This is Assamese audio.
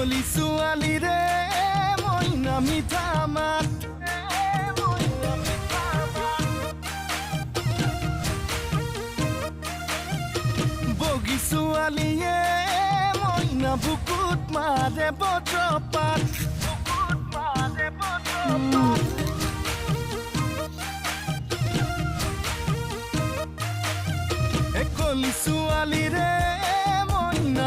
কলি ছোৱালী ৰে মইনা মিঠা মাত বগী ছোৱালীয়ে মইনা বুকুত মাৰে বজ্ৰপাত কলি ছোৱালী ৰে মইনা